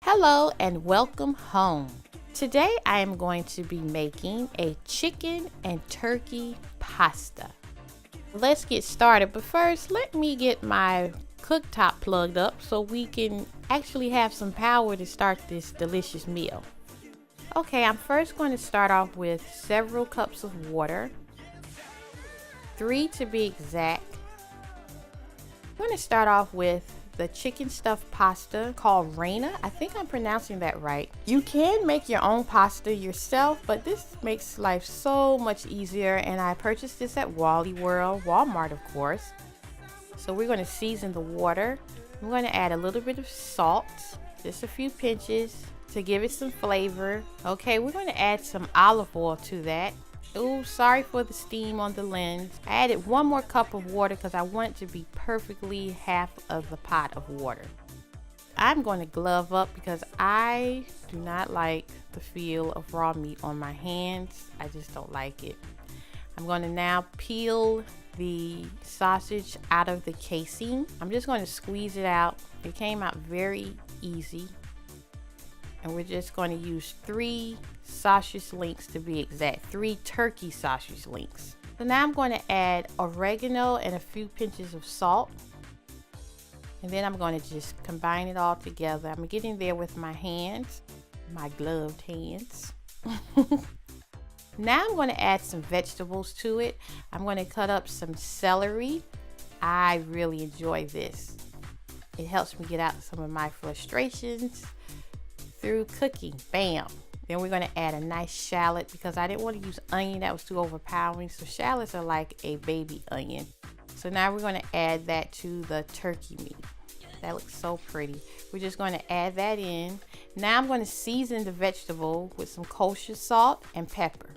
Hello and welcome home. Today I am going to be making a chicken and turkey pasta. Let's get started, but first let me get my cooktop plugged up so we can actually have some power to start this delicious meal. Okay, I'm first going to start off with several cups of water, 3 to be exact. I'm going to start off with the chicken stuffed pasta called Reina. I think I'm pronouncing that right. You can make your own pasta yourself, but this makes life so much easier, and I purchased this at Walmart of course. So we're going to season the water. I'm going to add a little bit of salt, just a few pinches to give it some flavor. Okay, we're going to add some olive oil to that. Oh, sorry for the steam on the lens. I added 1 more cup of water because I want it to be perfectly half of the pot of water. I'm going to glove up because I do not like the feel of raw meat on my hands. I just don't like it. I'm going to now peel the sausage out of the casing. I'm just going to squeeze it out. It came out very easy. And we're just going to use 3 sausage links to be exact, 3 turkey sausage links. So now I'm going to add oregano and a few pinches of salt. And then I'm going to just combine it all together. I'm getting there with my hands, my gloved hands. Now I'm going to add some vegetables to it. I'm going to cut up some celery. I really enjoy this. It helps me get out some of my frustrations through cooking. Bam. Then we're going to add a nice shallot because I didn't want to use onion. That was too overpowering. So shallots are like a baby onion. So now we're going to add that to the turkey meat. That looks so pretty. We're just going to add that in. Now I'm going to season the vegetable with some kosher salt and pepper.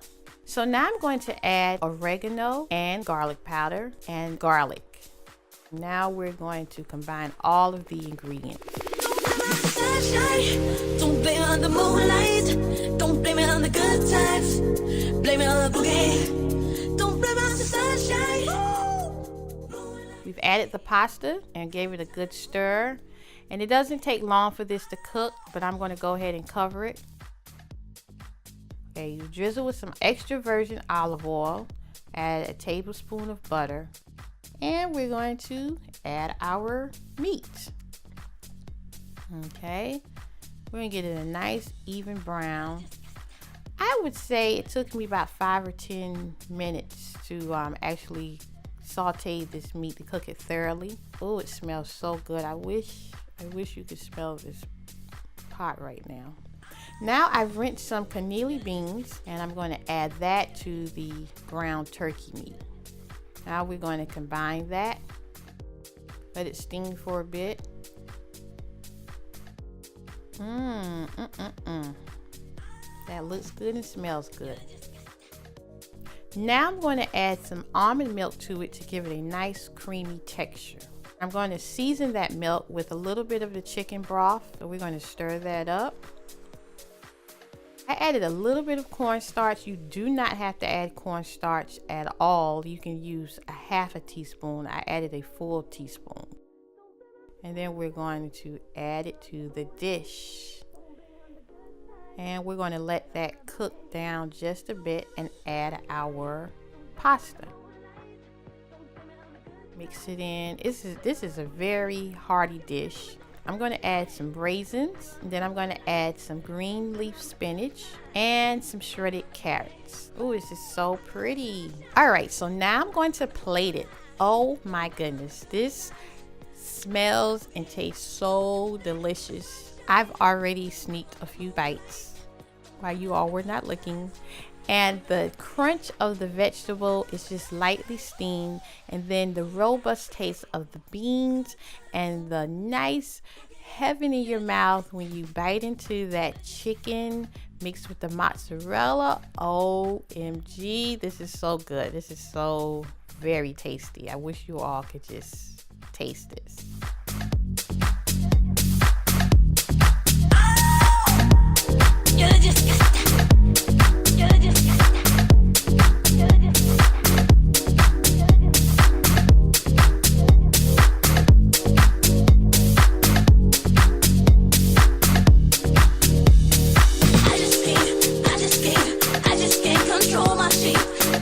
So now I'm going to add oregano and garlic powder and garlic. Now we're going to combine all of the ingredients. Don't blame it on the moonlight. Don't blame it on the good times. Blame it on the boogie. Don't blame it on the sunshine. We've added the pasta and gave it a good stir. And it doesn't take long for this to cook, but I'm going to go ahead and cover it. Okay, you drizzle with some extra virgin olive oil. Add a tablespoon of butter. And we're going to add our meat. Okay, we're gonna get it a nice even brown. I would say it took me about 5 or 10 minutes to actually saute this meat, to cook it thoroughly. Oh, it smells so good. I wish you could smell this pot right now. Now I've rinsed some cannellini beans and I'm going to add that to the ground turkey meat. Now we're going to combine that, let it steam for a bit. That looks good and smells good. Now I'm going to add some almond milk to it to give it a nice creamy texture. I'm going to season that milk with a little bit of the chicken broth. So we're going to stir that up. I added a little bit of cornstarch. You do not have to add cornstarch at all. You can use a half a teaspoon. I added a full teaspoon. And then we're going to add it to the dish. And we're going to let that cook down just a bit and add our pasta. Mix it in. This is a very hearty dish. I'm going to add some raisins. And then I'm going to add some green leaf spinach and some shredded carrots. Oh, this is so pretty. All right, so now I'm going to plate it. Oh my goodness. This smells and tastes so delicious. I've already sneaked a few bites while you all were not looking, and the crunch of the vegetable is just lightly steamed, and then the robust taste of the beans and the nice heaven in your mouth when you bite into that chicken mixed with the mozzarella. OMG, this is so good. This is so very tasty. I wish you all could just taste this. control my sheep.